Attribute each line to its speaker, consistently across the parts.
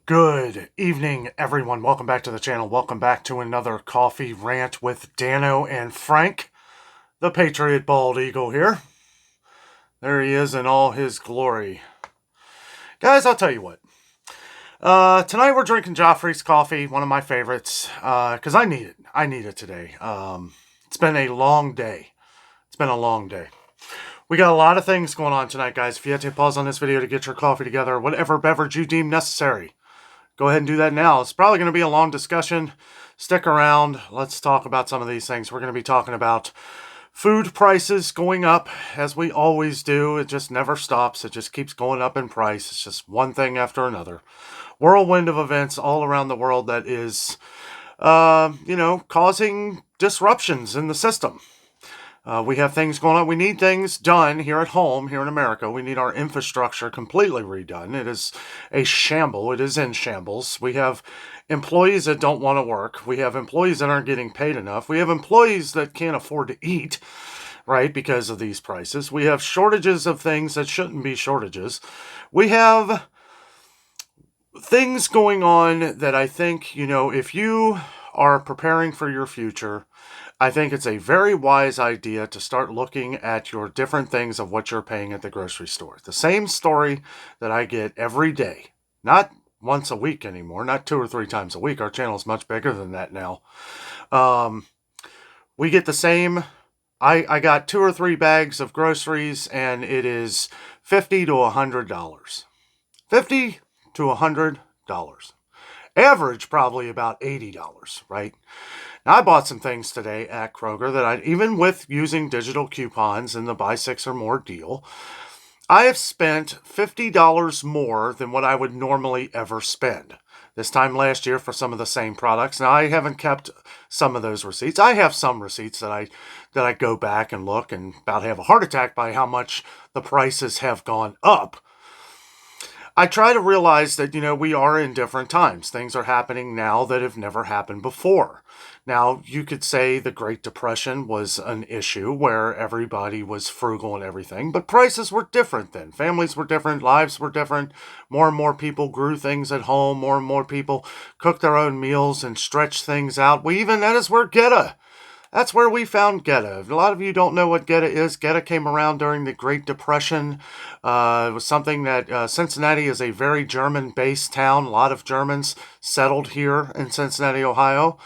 Speaker 1: Good evening, everyone. Welcome back to the channel. Welcome back to another coffee rant with Dano and Frank, the Patriot Bald Eagle here. There he is in all his glory. Guys, I'll tell you what. Tonight we're drinking Joffrey's coffee, one of my favorites, because I need it. I need it today. It's been a long day. We got a lot of things going on tonight, guys. If you had to pause on this video to get your coffee together, whatever beverage you deem necessary, go ahead and do that now. It's probably going to be a long discussion. Stick around. Let's talk about some of these things. We're going to be talking about food prices going up, as we always do. It just never stops. It just keeps going up in price. It's just one thing after another. Whirlwind of events all around the world that is, causing disruptions in the system. We have things going on. We need things done here at home, here in America. We need our infrastructure completely redone. It is a shamble. It is in shambles. We have employees that don't want to work. We have employees that aren't getting paid enough. We have employees that can't afford to eat, right, because of these prices. We have shortages of things that shouldn't be shortages. We have things going on that I think, if you are preparing for your future, I think it's a very wise idea to start looking at your different things of what you're paying at the grocery store. The same story that I get every day, not once a week anymore, not 2 or 3 times a week. Our channel is much bigger than that now. We get the same. I got 2 or 3 bags of groceries, and it is $50 to $100. $50 to $100. Average probably about $80, right? Now, I bought some things today at Kroger that even with using digital coupons in the buy 6 or more deal, I have spent $50 more than what I would normally ever spend. This time last year for some of the same products. Now, I haven't kept some of those receipts. I have some receipts that I go back and look and about have a heart attack by how much the prices have gone up. I try to realize that, we are in different times. Things are happening now that have never happened before. Now, you could say the Great Depression was an issue where everybody was frugal and everything, but prices were different then. Families were different, lives were different. More and more people grew things at home. More and more people cooked their own meals and stretched things out. That's where we found Geta. A lot of you don't know what Geta is. Geta came around during the Great Depression. It was something that Cincinnati is a very German-based town. A lot of Germans settled here in Cincinnati, Ohio.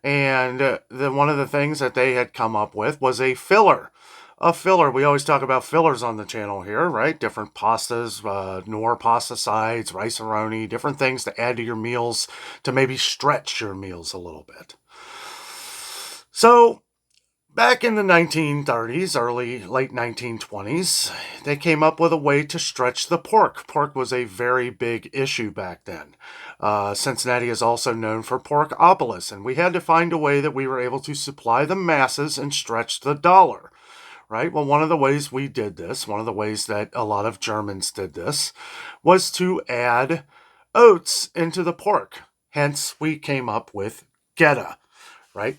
Speaker 1: And one of the things that they had come up with was a filler. A filler. We always talk about fillers on the channel here, right? Different pastas, nor pasta sides, rice-a-roni, different things to add to your meals to maybe stretch your meals a little bit. So, back in the 1930s, late 1920s, they came up with a way to stretch the pork. Pork was a very big issue back then. Cincinnati is also known for Porkopolis, and we had to find a way that we were able to supply the masses and stretch the dollar, right? Well, one of the ways we did this, one of the ways that a lot of Germans did this, was to add oats into the pork. Hence, we came up with Geta, right?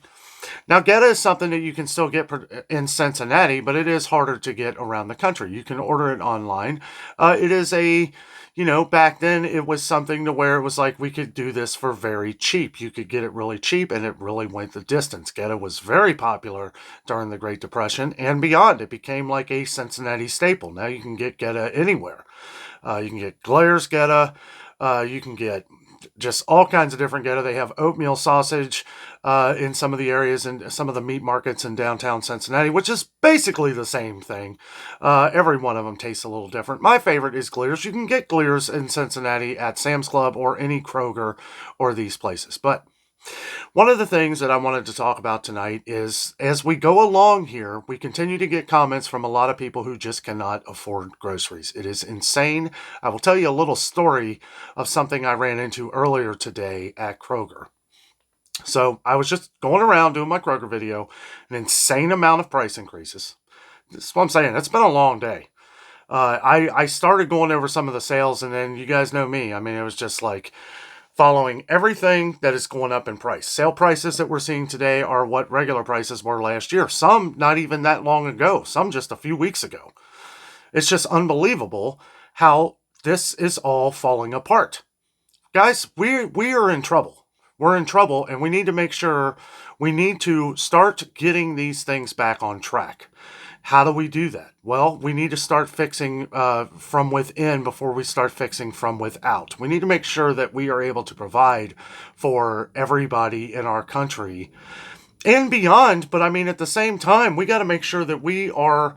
Speaker 1: Now, Geta is something that you can still get in Cincinnati, but it is harder to get around the country. You can order it online. It is back then it was something to where it was like we could do this for very cheap. You could get it really cheap, and it really went the distance. Geta was very popular during the Great Depression and beyond. It became like a Cincinnati staple. Now you can get Geta anywhere. You can get Glaire's Geta. You can get just all kinds of different Geta. They have oatmeal sausage in some of the areas and some of the meat markets in downtown Cincinnati, which is basically the same thing. Every one of them tastes a little different. My favorite is Glaire's. You can get Glaire's in Cincinnati at Sam's Club or any Kroger or these places. But one of the things that I wanted to talk about tonight is, as we go along here, we continue to get comments from a lot of people who just cannot afford groceries. It is insane. I will tell you a little story of something I ran into earlier today at Kroger. So I was just going around doing my Kroger video, an insane amount of price increases. That's what I'm saying. It's been a long day. I started going over some of the sales, and then you guys know me. I mean, it was just like following everything that is going up in price. Sale prices that we're seeing today are what regular prices were last year. Some not even that long ago. Some just a few weeks ago. It's just unbelievable how this is all falling apart. Guys, we are in trouble. We're in trouble, and we need to make sure we need to start getting these things back on track. How do we do that? Well, we need to start fixing from within before we start fixing from without. We need to make sure that we are able to provide for everybody in our country and beyond. But I mean, at the same time, we got to make sure that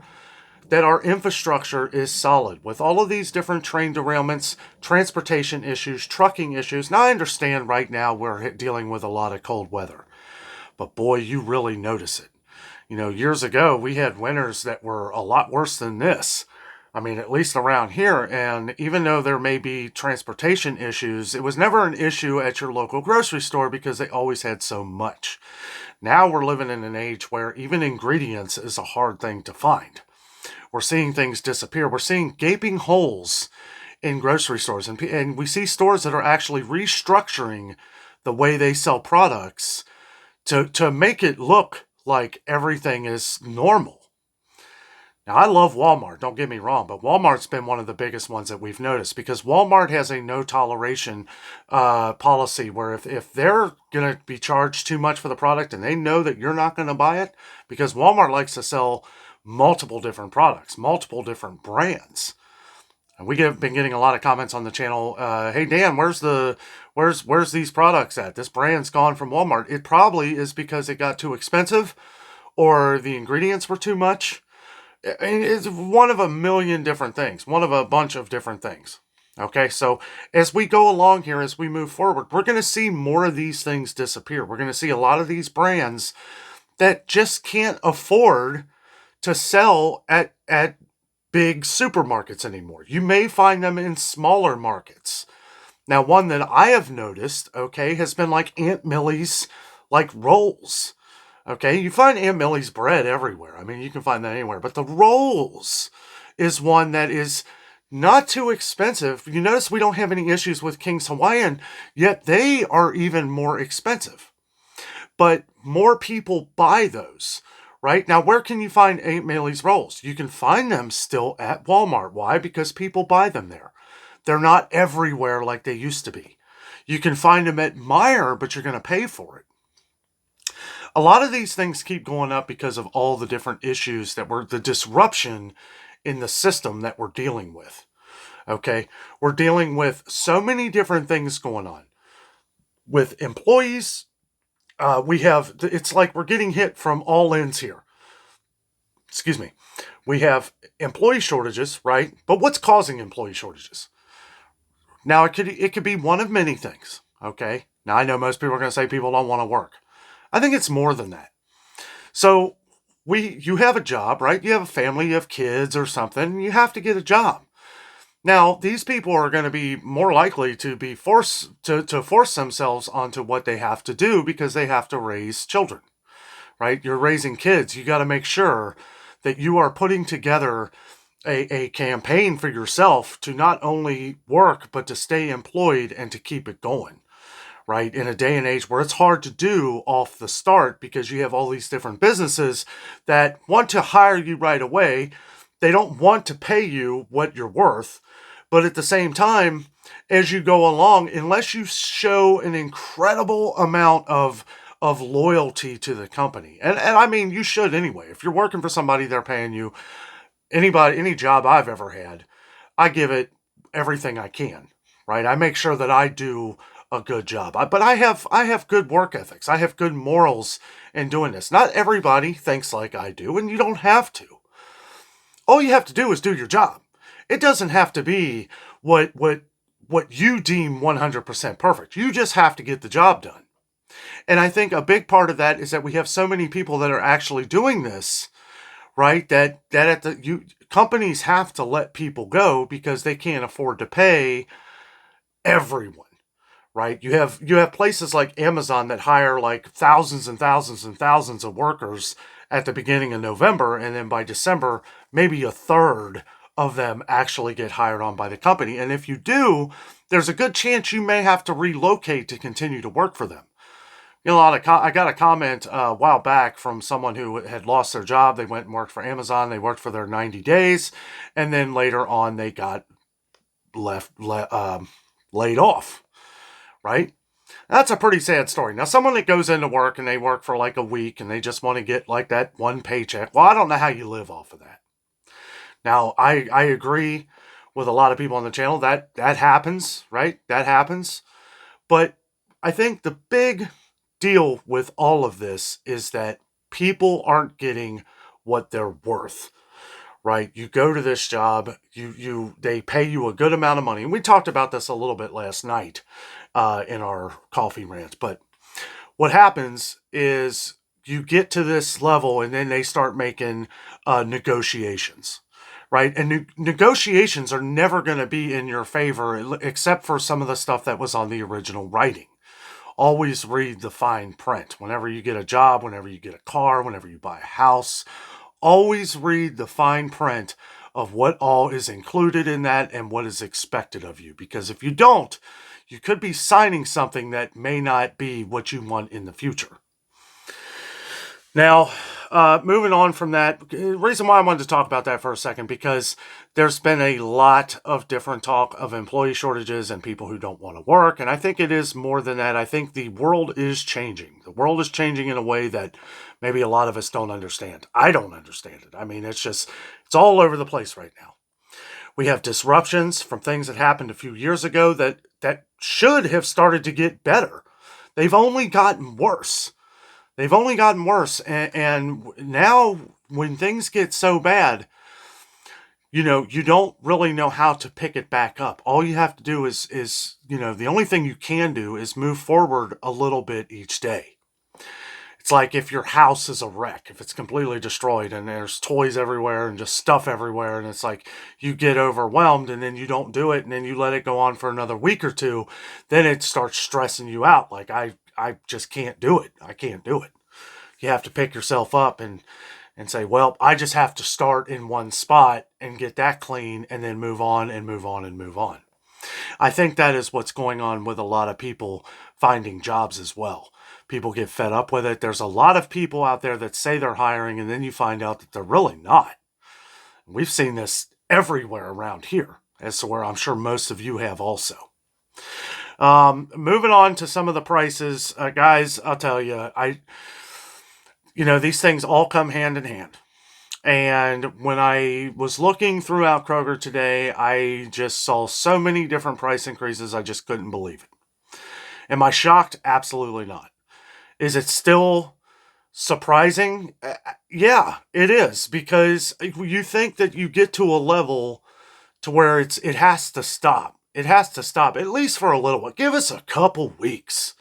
Speaker 1: that our infrastructure is solid with all of these different train derailments, transportation issues, trucking issues. Now, I understand right now we're dealing with a lot of cold weather, but boy, you really notice it. Years ago, we had winters that were a lot worse than this. I mean, at least around here. And even though there may be transportation issues, it was never an issue at your local grocery store because they always had so much. Now we're living in an age where even ingredients is a hard thing to find. We're seeing things disappear. We're seeing gaping holes in grocery stores. And we see stores that are actually restructuring the way they sell products to make it look like everything is normal. Now, I love Walmart, don't get me wrong, but Walmart's been one of the biggest ones that we've noticed because Walmart has a no toleration policy where if they're going to be charged too much for the product and they know that you're not going to buy it, because Walmart likes to sell multiple different products, multiple different brands. And been getting a lot of comments on the channel. Hey Dan, where's these products at? This brand's gone from Walmart. It probably is because it got too expensive, or the ingredients were too much. I mean, it's one of a million different things, one of a bunch of different things. Okay, so as we go along here, as we move forward, we're going to see more of these things disappear. We're going to see a lot of these brands that just can't afford to sell at big supermarkets anymore. You may find them in smaller markets. Now, one that I have noticed, okay, has been like Aunt Millie's, like rolls. Okay, you find Aunt Millie's bread everywhere. I mean, you can find that anywhere. But the rolls is one that is not too expensive. You notice we don't have any issues with King's Hawaiian, yet they are even more expensive. But more people buy those, right? Now, where can you find Aunt Millie's rolls? You can find them still at Walmart. Why? Because people buy them there. They're not everywhere like they used to be. You can find them at Meijer, but you're going to pay for it. A lot of these things keep going up because of all the different issues the disruption in the system that we're dealing with. Okay, we're dealing with so many different things going on with employees. It's like we're getting hit from all ends here. Excuse me. We have employee shortages, right? But what's causing employee shortages? Now, it could be one of many things. Okay. Now, I know most people are going to say people don't want to work. I think it's more than that. So you have a job, right? You have a family, you have kids or something, and you have to get a job. Now, these people are going to be more likely to be forced to force themselves onto what they have to do because they have to raise children, right? You're raising kids. You got to make sure that you are putting together a campaign for yourself to not only work, but to stay employed and to keep it going. Right? In a day and age where it's hard to do off the start because you have all these different businesses that want to hire you right away. They don't want to pay you what you're worth. But at the same time, as you go along, unless you show an incredible amount of loyalty to the company, and I mean, you should anyway. If you're working for somebody, they're paying you. Any job I've ever had, I give it everything I can, right? I make sure that I do a good job. But I have good work ethics. I have good morals in doing this. Not everybody thinks like I do, and you don't have to. All you have to do is do your job. It doesn't have to be what you deem 100% perfect. You just have to get the job done. And I think a big part of that is that we have so many people that are actually doing this, right? That companies have to let people go because they can't afford to pay everyone. Right? You have places like Amazon that hire like thousands and thousands and thousands of workers at the beginning of November, and then by December, maybe a third of them actually get hired on by the company. And if you do, there's a good chance you may have to relocate to continue to work for them. I got a comment a while back from someone who had lost their job. They went and worked for Amazon. They worked for their 90 days, and then later on they got laid off. right? That's a pretty sad story. Now, someone that goes into work and they work for like a week and they just want to get like that one paycheck, well, I don't know how you live off of that. Now, I agree with a lot of people on the channel that happens, right? That happens. But I think the big deal with all of this is that people aren't getting what they're worth, right? You go to this job, they pay you a good amount of money. And we talked about this a little bit last night in our coffee rant. But what happens is you get to this level and then they start making negotiations, right? And negotiations are never going to be in your favor except for some of the stuff that was on the original writing. Always read the fine print. Whenever you get a job, whenever you get a car, whenever you buy a house, always read the fine print of what all is included in that and what is expected of you. Because if you don't, you could be signing something that may not be what you want in the future. Now, moving on from that, the reason why I wanted to talk about that for a second, because there's been a lot of different talk of employee shortages and people who don't want to work. And I think it is more than that. I think the world is changing. The world is changing in a way that maybe a lot of us don't understand. I don't understand it. I mean, it's all over the place right now. We have disruptions from things that happened a few years ago that should have started to get better. They've only gotten worse. They've only gotten worse. And now when things get so bad, you don't really know how to pick it back up. All you have to do is the only thing you can do is move forward a little bit each day. It's like if your house is a wreck, if it's completely destroyed and there's toys everywhere and just stuff everywhere, and it's like you get overwhelmed and then you don't do it and then you let it go on for another week or two, then it starts stressing you out. Like, I just can't do it. I can't do it. You have to pick yourself up and say, well, I just have to start in one spot and get that clean and then move on and move on and move on. I think that is what's going on with a lot of people finding jobs as well. People get fed up with it. There's a lot of people out there that say they're hiring and then you find out that they're really not. We've seen this everywhere around here, as to where I'm sure most of you have also. Moving on to some of the prices, guys, I'll tell you, these things all come hand in hand. And when I was looking throughout Kroger today, I just saw so many different price increases, I just couldn't believe it. Am I shocked? Absolutely not. Is it still surprising? Yeah, it is, because you think that you get to a level to where it has to stop. It has to stop, at least for a little while. Give us a couple weeks.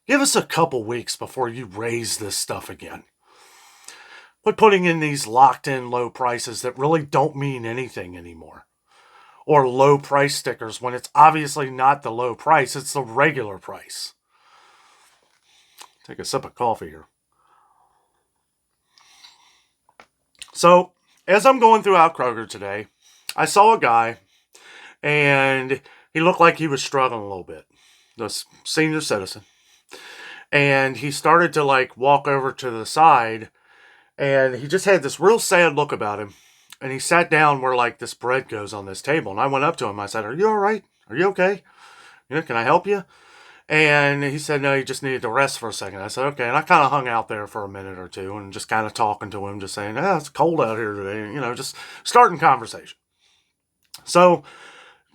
Speaker 1: Give us a couple weeks before you raise this stuff again. Quit putting in these locked-in low prices that really don't mean anything anymore. Or low price stickers when it's obviously not the low price, it's the regular price. Take a sip of coffee here. So, as I'm going throughout Kroger today, I saw a guy, and he looked like he was struggling a little bit. This senior citizen. And he started to walk over to the side, and he just had this real sad look about him. And he sat down where this bread goes on this table. And I went up to him. I said, "Are you all right? Are you okay? Can I help you?" And he said, no, he just needed to rest for a second. I said, okay. And I kind of hung out there for a minute or two and just kind of talking to him, just saying, it's cold out here today. Just starting conversation. So,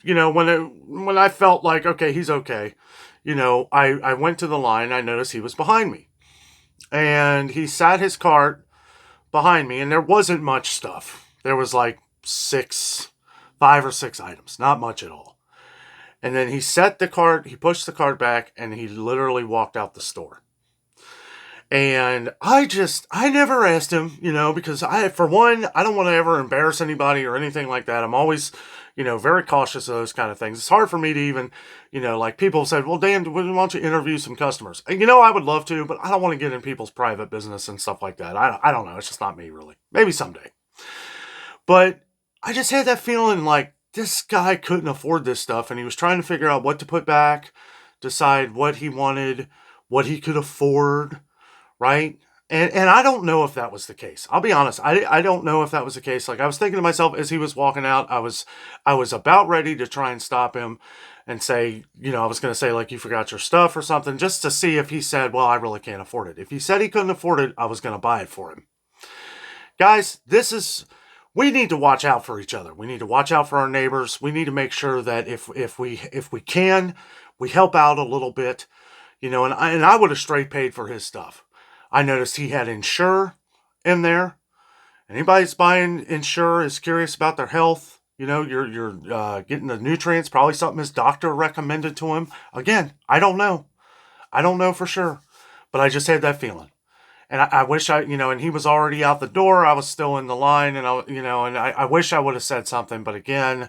Speaker 1: when I felt like, okay, he's okay, I went to the line. I noticed he was behind me. And he sat his cart behind me, and there wasn't much stuff. There was 5 or 6 items, not much at all. And then he he pushed the cart back, and he literally walked out the store. And I never asked him, because for one, I don't want to ever embarrass anybody or anything like that. I'm always, very cautious of those kind of things. It's hard for me to even, people said, well, Dan, why don't you interview some customers? And, I would love to, but I don't want to get in people's private business and stuff like that. I don't know. It's just not me, really. Maybe someday. But I just had that feeling this guy couldn't afford this stuff, and he was trying to figure out what to put back, decide what he wanted, what he could afford, right? And I don't know if that was the case. I'll be honest. I don't know if that was the case. I was thinking to myself as he was walking out, I was about ready to try and stop him. and say, I was going to say, like, you forgot your stuff or something, just to see if he said, well, I really can't afford it. If he said he couldn't afford it, I was going to buy it for him. Guys, we need to watch out for each other. We need to watch out for our neighbors. We need to make sure that if we can, we help out a little bit, and I would have straight paid for his stuff. I noticed he had Insure in there. Anybody that's buying Insure is curious about their health. You're getting the nutrients, probably something his doctor recommended to him. Again, I don't know. I don't know for sure, but I just had that feeling. And I wish and he was already out the door. I was still in the line, and I wish I would have said something. But again,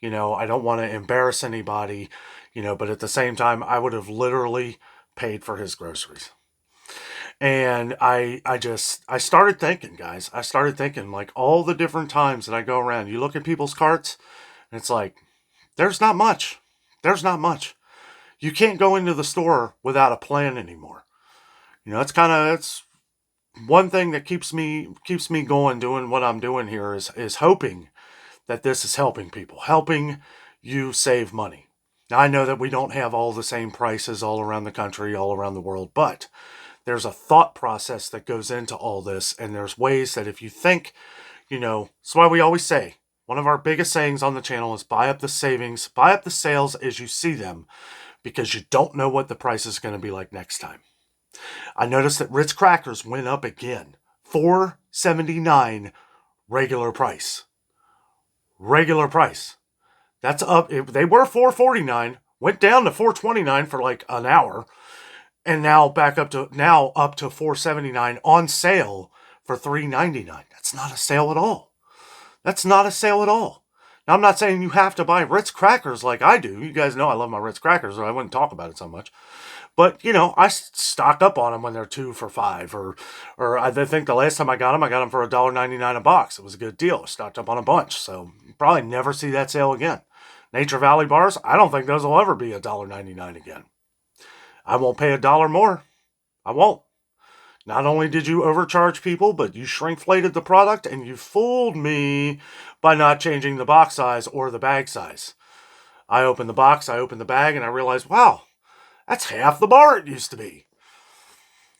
Speaker 1: I don't want to embarrass anybody, but at the same time, I would have literally paid for his groceries. And I started thinking, guys, like all the different times that I go around, you look at people's carts, and it's like, there's not much. There's not much. You can't go into the store without a plan anymore. It's one thing that keeps me going, doing what I'm doing here is hoping that this is helping people, helping you save money. Now, I know that we don't have all the same prices all around the country, all around the world, but there's a thought process that goes into all this, and there's ways that if you think, that's why we always say, one of our biggest sayings on the channel is buy up the savings, buy up the sales as you see them, because you don't know what the price is going to be like next time. I noticed that Ritz crackers went up again. $4.79 regular price. Regular price. That's up. They were $4.49, went down to $4.29 for like an hour, and now up to $4.79 on sale for $3.99. That's not a sale at all. That's not a sale at all. Now, I'm not saying you have to buy Ritz crackers like I do. You guys know I love my Ritz crackers, or I wouldn't talk about it so much. But, I stock up on them when they're 2 for $5. Or I think the last time I got them for $1.99 a box. It was a good deal. I stocked up on a bunch. So, you probably never see that sale again. Nature Valley bars, I don't think those will ever be $1.99 again. I won't pay $1 more. I won't. Not only did you overcharge people, but you shrinkflated the product, and you fooled me by not changing the box size or the bag size. I opened the box, I opened the bag, and I realized, wow, that's half the bar it used to be.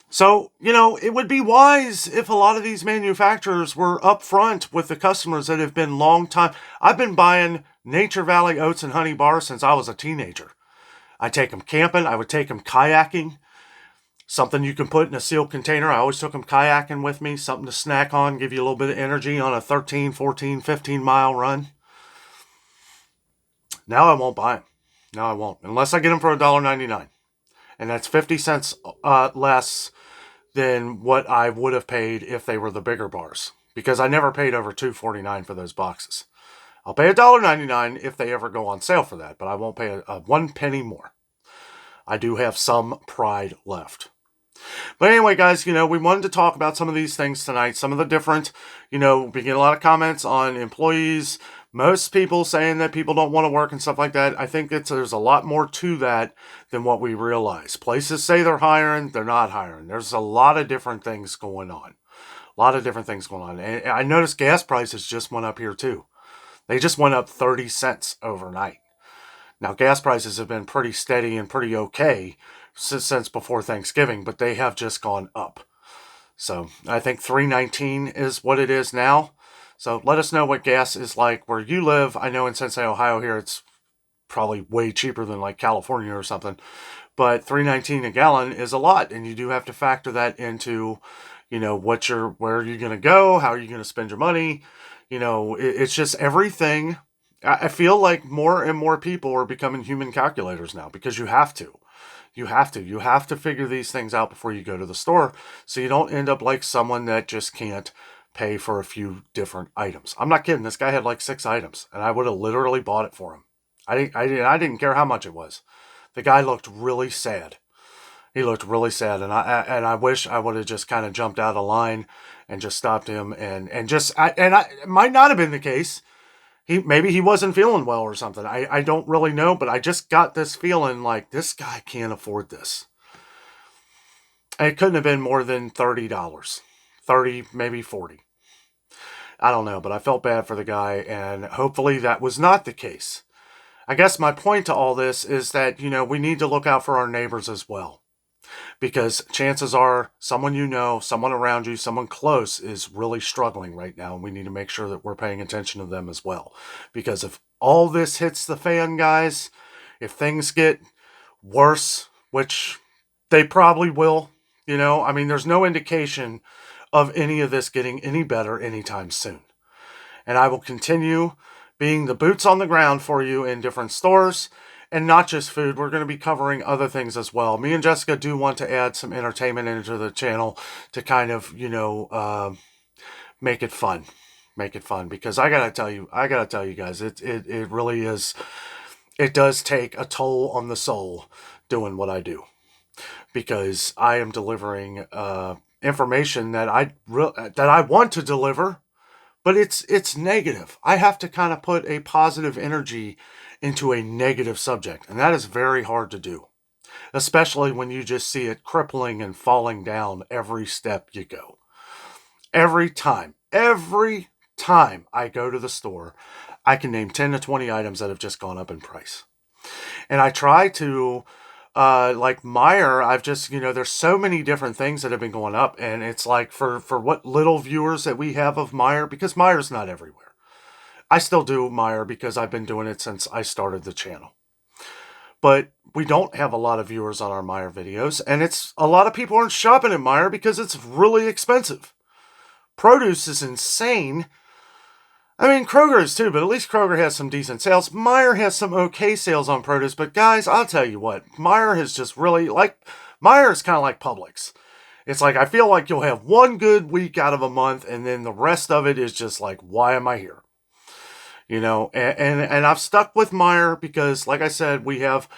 Speaker 1: So, it would be wise if a lot of these manufacturers were upfront with the customers that have been long time. I've been buying Nature Valley Oats and Honey bars since I was a teenager. I take them camping. I would take them kayaking. Something you can put in a sealed container. I always took them kayaking with me. Something to snack on, give you a little bit of energy on a 13, 14, 15-mile run. Now I won't buy them. Now I won't. Unless I get them for $1.99. And that's 50 cents less than what I would have paid if they were the bigger bars. Because I never paid over $2.49 for those boxes. I'll pay $1.99 if they ever go on sale for that, but I won't pay a 1 penny more. I do have some pride left. But anyway, guys, we wanted to talk about some of these things tonight. Some of the different, we get a lot of comments on employees. Most people saying that people don't want to work and stuff like that. I think there's a lot more to that than what we realize. Places say they're hiring, they're not hiring. There's a lot of different things going on. And I noticed gas prices just went up here too. They just went up 30 cents overnight. Now, gas prices have been pretty steady and pretty okay since before Thanksgiving, but they have just gone up. So I think $3.19 is what it is now. So let us know what gas is like where you live. I know in Cincinnati, Ohio here, it's probably way cheaper than like California or something. But $3.19 a gallon is a lot, and you do have to factor that into, where are you going to go? How are you going to spend your money? It's just everything. I feel like more and more people are becoming human calculators now because you have to. You have to figure these things out before you go to the store so you don't end up like someone that just can't pay for a few different items. I'm not kidding. This guy had like 6 items, and I would have literally bought it for him. I didn't care how much it was. The guy looked really sad. He looked really sad, and I wish I would have just kind of jumped out of line and just stopped him it might not have been the case. Maybe he wasn't feeling well or something. I don't really know, but I just got this feeling like this guy can't afford this. And it couldn't have been more than $30. 30, maybe 40. I don't know, but I felt bad for the guy, and hopefully that was not the case. I guess my point to all this is that, we need to look out for our neighbors as well. Because chances are someone someone around you, someone close is really struggling right now. And we need to make sure that we're paying attention to them as well. Because if all this hits the fan, guys, if things get worse, which they probably will, there's no indication of any of this getting any better anytime soon. And I will continue being the boots on the ground for you in different stores, and not just food. We're going to be covering other things as well. Me and Jessica do want to add some entertainment into the channel to kind of, make it fun. Make it fun, because I gotta tell you guys, it really is. It does take a toll on the soul doing what I do, because I am delivering information that I want to deliver, but it's negative. I have to kind of put a positive energy into a negative subject, and that is very hard to do, especially when you just see it crippling and falling down every step you go. Every time I go to the store, I can name 10 to 20 items that have just gone up in price. And I try to, like Meijer, I've just, there's so many different things that have been going up. And it's like for what little viewers that we have of Meijer, because Meier's not everywhere. I still do Meijer because I've been doing it since I started the channel. But we don't have a lot of viewers on our Meijer videos. And it's a lot of people aren't shopping at Meijer because it's really expensive. Produce is insane. I mean, Kroger is too, but at least Kroger has some decent sales. Meijer has some okay sales on produce, but guys, I'll tell you what, Meijer has just really, Meijer is kind of like Publix. It's like, I feel like you'll have one good week out of a month, and then the rest of it is just like, why am I here? And I've stuck with Meijer because, like I said, we have,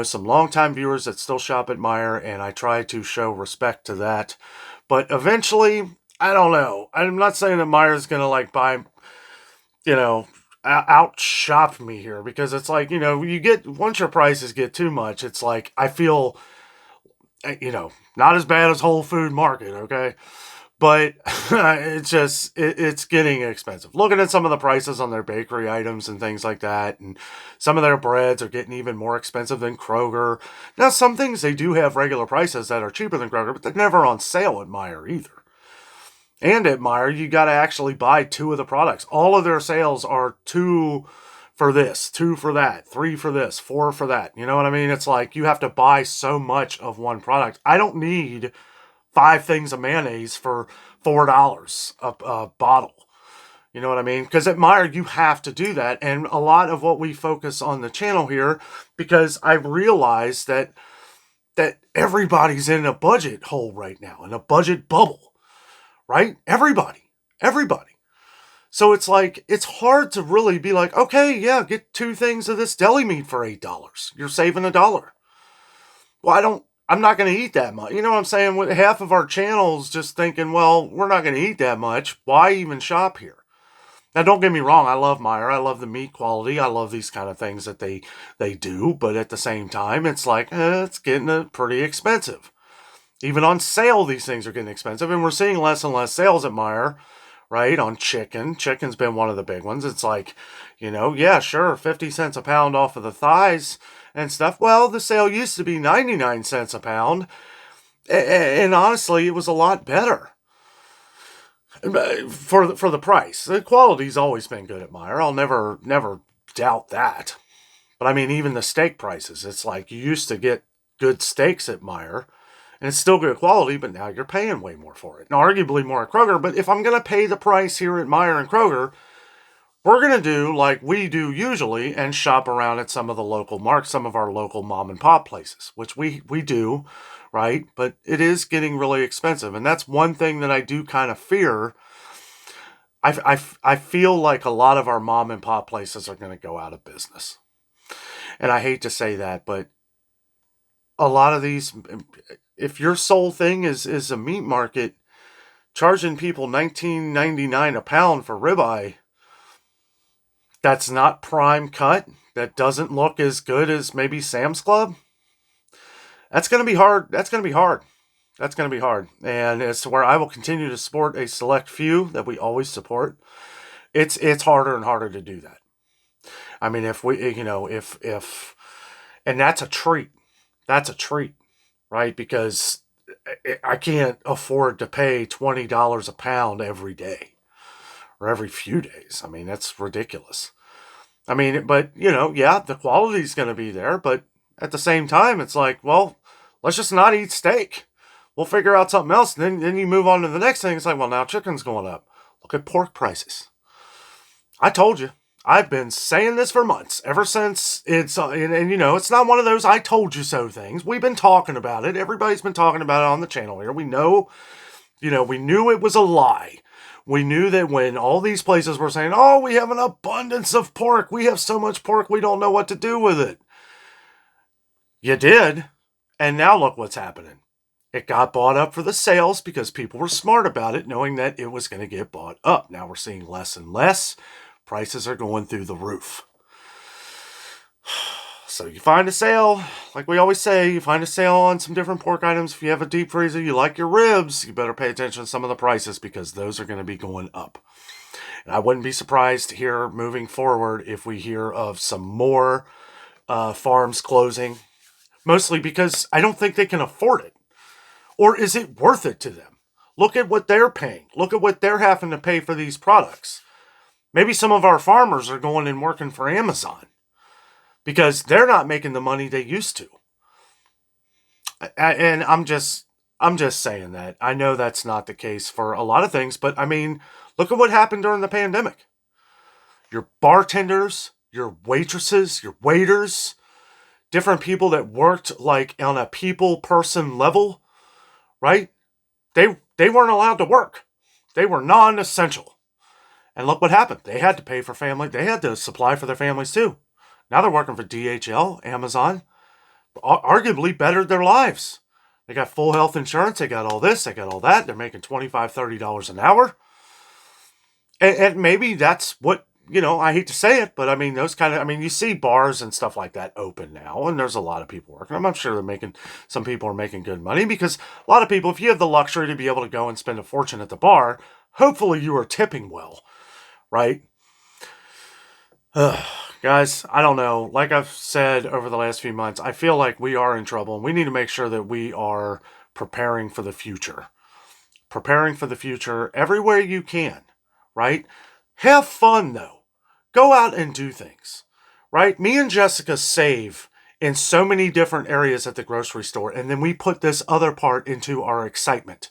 Speaker 1: some longtime viewers that still shop at Meijer, and I try to show respect to that. But eventually, I don't know. I'm not saying that Meijer's going to buy, outshop me here, because it's like, once your prices get too much, it's like, I feel, not as bad as Whole Food Market, okay? But it's getting expensive. Looking at some of the prices on their bakery items and things like that, and some of their breads are getting even more expensive than Kroger. Now, some things they do have regular prices that are cheaper than Kroger, but they're never on sale at Meijer either. And at Meijer, you got to actually buy 2 of the products. All of their sales are 2 for this, 2 for that, 3 for this, 4 for that. You know what I mean? It's like you have to buy so much of one product. I don't need 5 things of mayonnaise for $4 a bottle. You know what I mean? Because at Meijer, you have to do that. And a lot of what we focus on the channel here, because I realized that everybody's in a budget hole right now, in a budget bubble. Right? Everybody. So it's like, it's hard to really be like, okay, yeah, get 2 things of this deli meat for $8. You're saving $1. Well, I'm not going to eat that much. You know what I'm saying? With half of our channels just thinking, well, we're not going to eat that much. Why even shop here? Now, don't get me wrong. I love Meijer. I love the meat quality. I love these kind of things that they do. But at the same time, it's like, it's getting pretty expensive. Even on sale, these things are getting expensive, and we're seeing less and less sales at Meijer, right? On chicken. Chicken's been one of the big ones. It's like, yeah, sure, 50 cents a pound off of the thighs and stuff. Well, the sale used to be 99 cents a pound, and honestly, it was a lot better for the price. The quality's always been good at Meijer. I'll never doubt that. But I mean, even the steak prices, it's like you used to get good steaks at Meijer, and it's still good quality, but now you're paying way more for it. And arguably more at Kroger, but if I'm going to pay the price here at Meijer and Kroger, we're going to do like we do usually and shop around at some of the local markets, some of our local mom and pop places, which we do, right? But it is getting really expensive. And that's one thing that I do kind of fear. I feel like a lot of our mom and pop places are going to go out of business. And I hate to say that, but a lot of these, if your sole thing is a meat market, charging people $19.99 a pound for ribeye, that's not prime cut, that doesn't look as good as maybe Sam's Club, that's going to be hard. That's going to be hard. And as to where I will continue to support a select few that we always support, it's harder and harder to do that. I mean, if we, and that's a treat. That's a treat, right? Because I can't afford to pay $20 a pound every day or every few days. I mean, that's ridiculous. I mean, but, yeah, the quality's going to be there, but at the same time, it's like, well, let's just not eat steak. We'll figure out something else. And then you move on to the next thing. It's like, well, now chicken's going up. Look at pork prices. I told you. I've been saying this for months, ever since it's, it's not one of those I told you so things. We've been talking about it. Everybody's been talking about it on the channel here. We know, we knew it was a lie. We knew that when all these places were saying, oh, we have an abundance of pork. We have so much pork, we don't know what to do with it. You did. And now look what's happening. It got bought up for the sales because people were smart about it, knowing that it was going to get bought up. Now we're seeing less and less. Prices are going through the roof. So you find a sale, like we always say, you find a sale on some different pork items. If you have a deep freezer, you like your ribs, you better pay attention to some of the prices because those are going to be going up. And I wouldn't be surprised here moving forward if we hear of some more farms closing, mostly because I don't think they can afford it. Or is it worth it to them? Look at what they're paying. Look at what they're having to pay for these products. Maybe some of our farmers are going and working for Amazon because they're not making the money they used to. And I'm just saying that. I know that's not the case for a lot of things, but I mean, look at what happened during the pandemic. Your bartenders, your waitresses, your waiters, different people that worked like on a people person level, right? They weren't allowed to work. They were non-essential. And look what happened. They had to pay for family. They had to supply for their families too. Now they're working for DHL, Amazon. Arguably bettered their lives. They got full health insurance. They got all this. They got all that. They're making $25, $30 an hour. And maybe that's what, I hate to say it, but I mean, you see bars and stuff like that open now, and there's a lot of people working. I'm sure some people are making good money because a lot of people, if you have the luxury to be able to go and spend a fortune at the bar, hopefully you are tipping well. Right? Guys, I don't know. Like I've said over the last few months, I feel like we are in trouble and we need to make sure that we are preparing for the future. Preparing for the future everywhere you can, right? Have fun though. Go out and do things, right? Me and Jessica save in so many different areas at the grocery store, and then we put this other part into our excitement.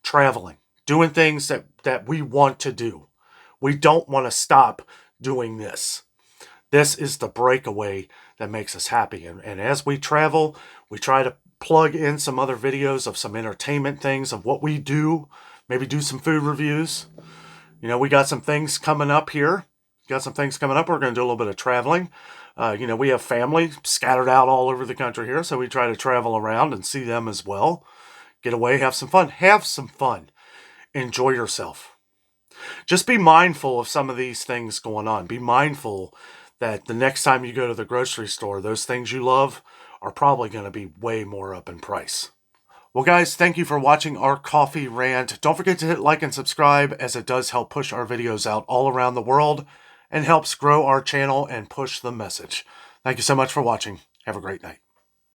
Speaker 1: Traveling, doing things that we want to do. We don't want to stop doing this. This is the breakaway that makes us happy. And as we travel, we try to plug in some other videos of some entertainment things of what we do. Maybe do some food reviews. We got some things coming up here. We're going to do a little bit of traveling. We have family scattered out all over the country here. So we try to travel around and see them as well. Get away, have some fun. Have some fun. Enjoy yourself. Just be mindful of some of these things going on. Be mindful that the next time you go to the grocery store, those things you love are probably going to be way more up in price. Well, guys, thank you for watching our coffee rant. Don't forget to hit like and subscribe, as it does help push our videos out all around the world and helps grow our channel and push the message. Thank you so much for watching. Have a great night.